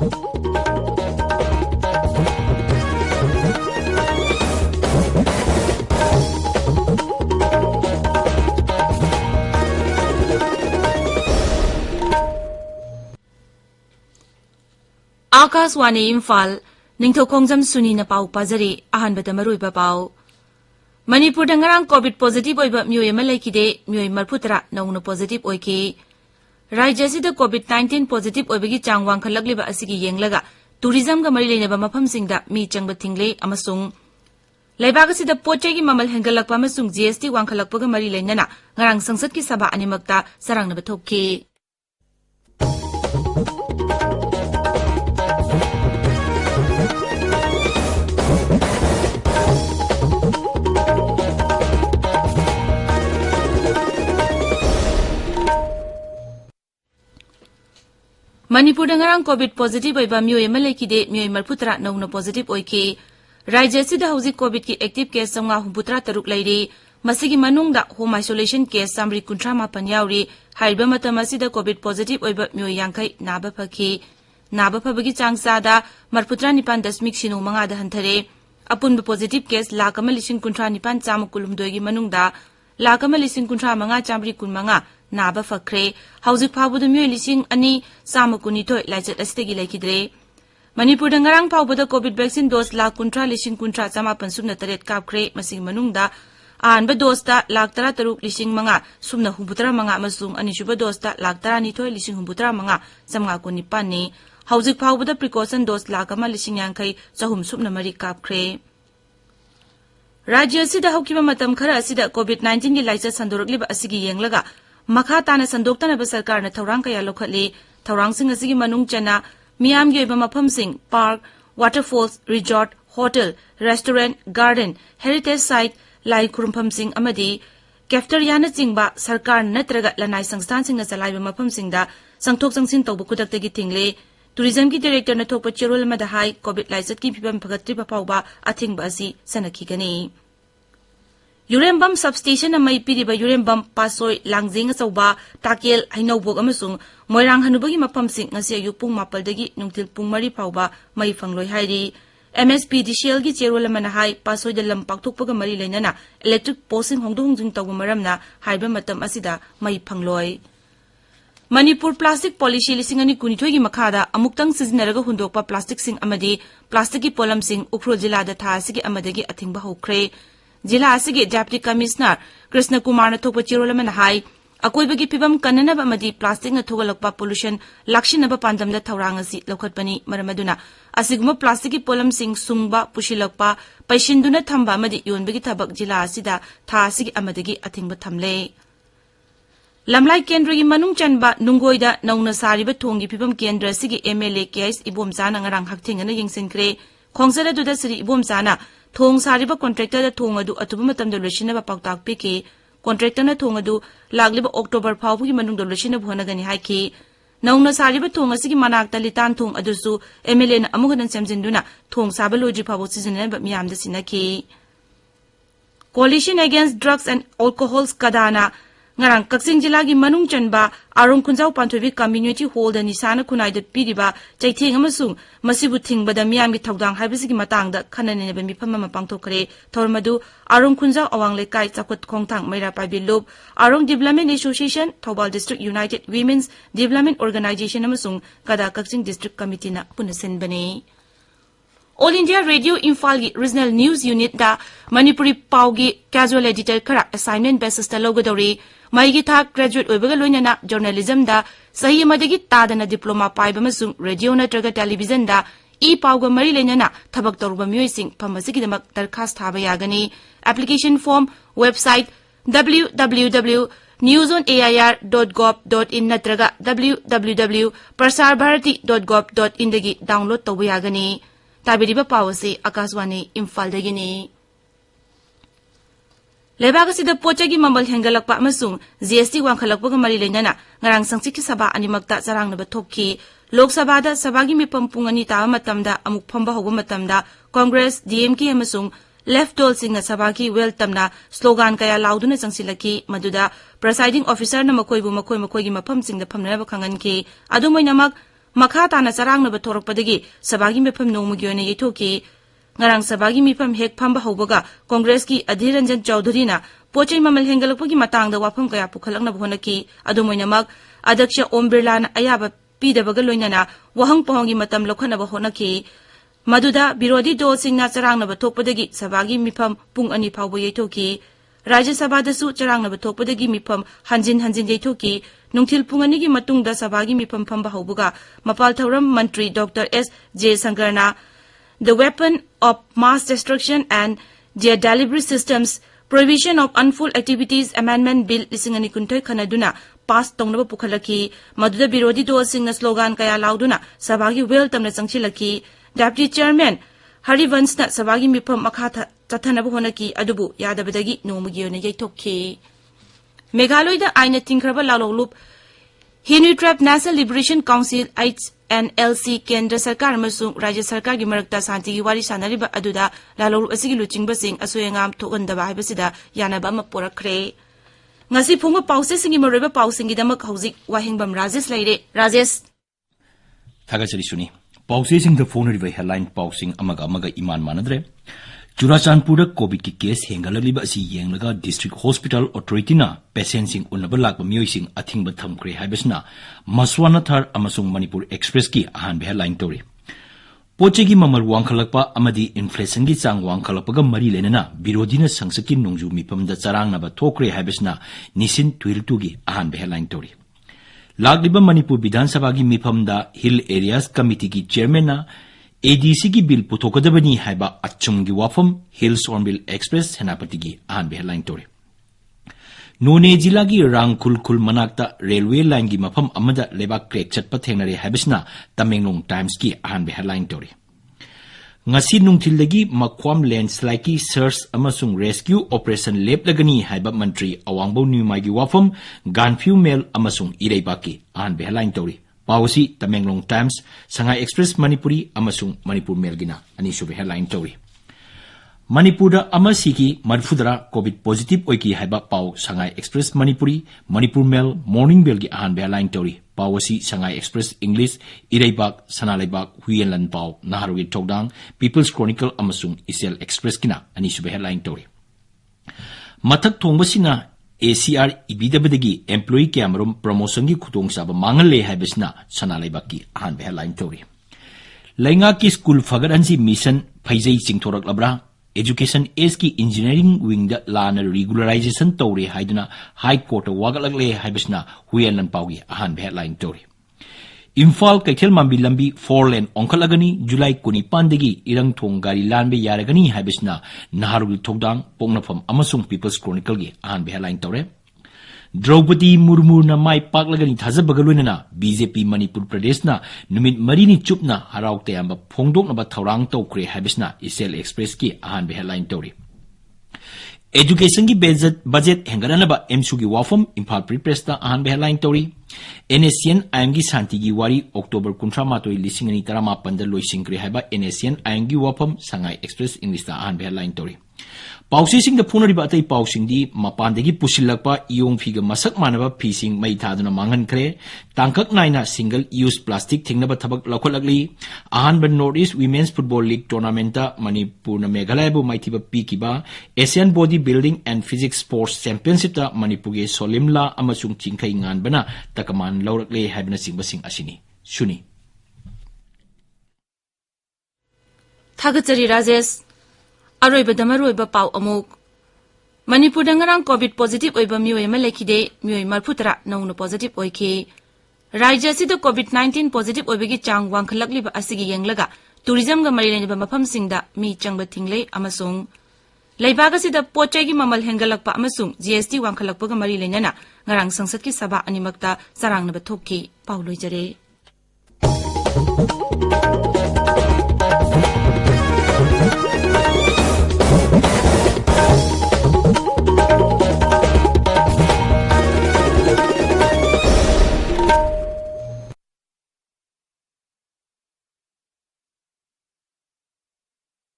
आकाशवाणी इम्फाल निंगथौखोंगजम सुनी न पाउ पाजरी अहनबद मरुइबा पाउ मणिपुर दंगरांग कोविड पॉजिटिव ओइबा म्योय अमा लेखिदे म्योय मरफुतरा नौन पॉजिटिव ओइकी राज्य सिदा कोविड 19 पॉजिटिव ओइबगी चांग वांखलगलिबा असिगी येंगलगा टूरिज्म गा मरी लेनेबा मफमसिंगदा मी चंगबा थिंगले अमसुंग लेबाग सिदा पोचेगी ममल हेंगलकपा अमसुंग जीएसटी वांखलकपगा मरी लेनना ngarang संसद की सभा अनिमक्ता सरंगनबा थोकि मणिपुर दंगरांग कोविड पॉजिटिव ओइबा म्योय अमा लेखिदे म्योय मरफुतरा नौन पॉजिटिव ओइकी राज्य सिदा हौजिक कोविड की एक्टिव केस 953 लैरी मसिगी मनुंगदा होम आइसोलेशन केस 358 यावरी हाइबा मतम असिदा कोविड पॉजिटिव ओइबा म्योय यांखै नाबा फखी नाबा फबगी चांगसादा मरफुतरा 9.05 दा हंथरे अपुनबा पॉजिटिव केस 1,59,919 गी मनुंगदा 1,59,915 नाबा फखरे हौजिक फावबुद म्योय 2,219 लाइचत अस्तेगी लेखिद्रे मणिपुर दंगरांग फावबुद कोविड वैक्सीन डोज 1,19,919 कापख्रे मसिग मनुंगदा आनबा डोजता 1,13,5,5 अमसुंग अनिसुबा डोजता 1,12,5,519 ने हौजिक फावबुद प्रिकॉशन डोज 1,50,000 कापख्रे राज्य असिदा हौकिबा मतम खरा असिदा कोविड 19 गी लाइचत संदोरकलिबा असिगी येंगलगा मखा ताना संदोक्तनबा सरकारना थौरांग कया लोखले थौरांगसिंग असिगी मनुंग चना मियामगी ओइबा मफमसिंग park waterfalls resort hotel restaurant garden heritage site लाई खुरुमफमसिंग अमदी कैफ्टेरियाना चिंगबा सरकार नत्रगा लनाई संस्थानसिंगना चलाइबा मफमसिंगदा संथोक संगसिन तौबा खुदक्तगी थिंगले टूरिज्म की डायरेक्टर न थोकपा चेरोल अमदा हाई कोविड लाइचत की फिबम फगत्रिबा फावबा अथिंगबा असि सनखिगनी यूरेम्बम substation अमई पिरिबा यूरेम्बम पासोय लांगजिंग अचौबा ताकेल हैनौबोग अमसुंग Moirang हनुबगी मफमसिंग ngasi ayuk pung 8 dagi nungtil pung 9 phawba mai fangloi hairi MSPDCL gi cherol amana hai pasoi da lam pakthokpaga mari leinana electric posting hongdong tawba maramna haiba matam asida mai phangloi Manipur plastic policy lisingani kunithoi gi makhada amuktang sizinaraga hundokpa plastic sing amadi plastic gi polam sing ukhrol jila da tha asigi amadagi athingba hokre जिला असिगे deputy commissioner Krishna Kumar न थोप चिरोलम न high अकोइबगी फिबम कन्ननब अमदी plastic न थोगलकपा pollution लक्षिनब पांदमदा थौरांग असि लौखटपनी मरमदुना असिगुम plastic की pollen सिंग सुंगबा पुशिलकपा पैशिंदुना थंबा अमदी योनबगी थबक जिला असिदा था असिगी अमदगी अथिंगबा थमले लमलाई केंद्र की मनुंग चनबा नुंगोइदा नौना सारिबा थोंगी फिबम केंद्र असिगी MLA केस इबोमचाना ngarang hakthengana yengsinkhre खोंगसला दुदा श्री इबोमचाना थोंग सारिबा कॉन्ट्रैक्टर दा थोंग अदु अतुबा मतमदा लोसिनबा पाउताक पिके कॉन्ट्रैक्टर न थोंग अदु लागलिबा अक्टोबर फावबगी मनुंगदा लोसिनबा होनगनि हाइकी नौना सारिबा थोंग असिगी मनाक्ता लितान थोंग अदुसु MLA न अमुगदन सेमजिनदुना थोंग साबा लोजि फावो सिजनबा मियामदा सिनकी coalition against drugs and alcohols कदाना ngarang Kakching जिला की मनुंग चनबा आरोंग खुंजाव पांथोबी कम्युनिटी हॉल द निसाना खुनाइद पिरिबा चैथेंग अमसुंग मसिबु थिंगबदा मियाम की थौदांग हाइबसिगी मतंगदा खननेबा मिफम मा पांथोखरे थौरमदु आरोंग खुंजाव अवांग लेकाई चाखुत खोंथांग मैरा पाइबि लोब Arong development association Thoubal district united women's development organisation अमसुंग कदा Kakching डिस्ट्रिक्ट कमिटीना पुनसिनबने All India Radio Imphal की रीजनल न्यूज यूनिट दा मणिपुरी पाव की कैजुअल एडिटर खरा असाइनमेंट बेसिस ता लोगदौरी मईगी थाक ग्रेजुएट ओइबगा लोइनना जर्नलिज्म दा सही मदगी तादना डिप्लोमा पाइबा मसुंग रेडियो नत्रगा टेलीविजन दा ई पावगा मरी लेनना थबक तौरबा म्योइसिंग फमसिगिदमक दरखास्त थाबा यागनी एप्लीकेशन फॉर्म वेबसाइट www.newsonair.gov.in नत्रगा www.prasarbharati.gov.in दगी डाउनलोड तौबा यागनी ताबिरिबा पावसे आकाशवाणी इम्फाल दगिनी लेबाग असिदा पोचगी ममल हेंगलकपा अमसुंग जीएसटी वांखलकपगा मरी लेनना ngarang sangchiki sabha animakta charangna thokki lok sabha da sabagi mipam pungani ta matamda amuk phamba hoba matamda congress DMK amasung left dol singna sabagi weltamna slogan kaya lauduna changsilaki maduda presiding officer na makoi gi mafam singda phamna ba khangan ki adumoinamak makha tana charangnaba thorakpadagi sabagi mifam nongmagi oina yeithoki ngarang sabagi mifam hek phamba haubaga congress ki adhir ranjan chaudhary na pochai mamal hengalakpagi matangda wafam kaya pukhalaknaba honaki adumoinamak adaksha om birla na ayaba pidabaga loinana wahang pahongi matam lokhanaba honaki maduda birodi dol singna charangnaba thokpadagi sabagi mifam pung ani phawba yeithoki Rajya Sabha dasu charangnaba thokpadagi mifam hanjin yeithoki nungthil pung ani gi matungda sabagi mifam phamba haubuga mapal thauram mantri Dr. S. J. Sankarna the weapon of mass destruction and their delivery systems prohibition of unlawful activities amendment bill 2020 khanaduna pass tongnaba pukhalaki maduda birodi dol singna slogan kaya lauduna sabagi well tamna changchilaki deputy chairman Harivansh na sabagi mifam makha chathanaba honaki adubu yadabadagi nomagi ona yaithokki Meghalaya da aina tingkraba lalolup Hinutrap National Liberation Council HNLC Kendra Sarkar amasung Rajya Sarkar gi marakta santigi wari sanariba aduda lalolup asigi luchingbasing asoyangam thokandaba haibasida yanaba ama porakhre ngasi phungba pause singi maroiba pausingi damak hauzik Wahengbam Rajesh leire Rajesh Thagachari Suni Pausing the phone river headline pausing amaga iman manadre Churachandpura COVID ki case hengalaliba si yenglaga district hospital authority na patient sing unnabalak ba miyoi sing athing ba thamkre haibasna maswana thar amasung Manipur Express ki ahan be headline tori Pochegi mamal wangkhalakpa amadi inflation gi chang wangkhalakpa ga mari lenana birodina sangsaki nongju mipam da charang na ba thokre haibasna nisin twiltu gi ahan be headline tori Lagliba Manipur Bidhan Sabha gi mifam da Hill Areas Committee ki chairman na ADC ki bill putokadabani haiba achum gi wafam Hills Hornbill Express Senapati gi ahan be headline tori None jila gi Rangkhul manakta railway line gi mafam amada lebak crack chatpa thengnare haibasna Tamenglong Times ki ahan be headline tori Ngasi nungthildagi makwam landslide ki search amasung rescue operation leplagani haiba mantri awangbo Newmai gi wafam Ganfiu Mail amasung Ireibaki ahan be headline tori Pawasi Tamenglong Times Sangai Express Manipuri amasung Manipur Mail gina ani sube headline tori Manipura amasiki marfudara COVID positive oiki haiba paw Sangai Express Manipuri Manipur Mail Morning Bell gi ahan be headline tori Pawasi Sangai Express English Ireibak Sanalaibak Huyenlan Paw Naharwi Togdang People's Chronicle amasung Isel Express kina ani sube headline tori Mathak thongbasina ACR ibidabadagi employee kamarum promotion gi khutong saba mangalle haibasna Sanalaibak ki ahan be headline tori Lainga ki school fagaransi mission phaijai chingthorak labra Education is ki engineering wing da lana regularization tori haiduna high court wagalagle haibasna Huyenlan Paw gi ahan be headline tori Imphal Kaithel Mambi Lambi 4 lane onkalagani July 15 dagi irang thong gari lanbe yaragani haibasna Naharul Thogdang Pongnafam amasung People's Chronicle gi ahan be headline tore Draupadi Murmu na mai paklagani thajabagalunana BJP Manipur Pradesh na numit marini chupna harauk tayamba phongdok na ba thaurang tawkre haibasna Isel Express ki ahan be headline tori Education ki budget hengarana ba MSU gi wafam Imphal Free Press ta ahan be headline tori NSN IM gi santi gi wari October 13 2018 da loisingkre haiba NSN IM gi wafam Sangai Express English ta ahan be headline tori Pausing sing the phone riba atai pausing di mapandagi pusilakpa iyong figa masak manaba phishing mai thaduna mangan kre tangkak naina single use plastic thingnaba thabak lakholagli ahan ban Northeast Women's Football League tournament Manipur na Meghalaya bu maithiba pikiba Asian Body Building and Physics Sports Championship ta Manipur ge Solimla amasung chingkai ngan bana takaman laurakle haibna singbasing asini Suni Thagachari Rajesh Aroiba damaroiba paw amuk Manipur dangarang COVID positive oiba mioi ma lekhide mioi marphutara naunu positive oike Rajya sida COVID-19 positive oibagi chang wangkhalakliba asigi yenglaga tourism ga marileniba mafam singda mi changba thingle amasung leibaga sida pochai gi mamal hengalakpa amasung GST wangkhalakpa ga marilenana ngarang sangsad ki sabha animakta sarang na ba thokki pauloi jare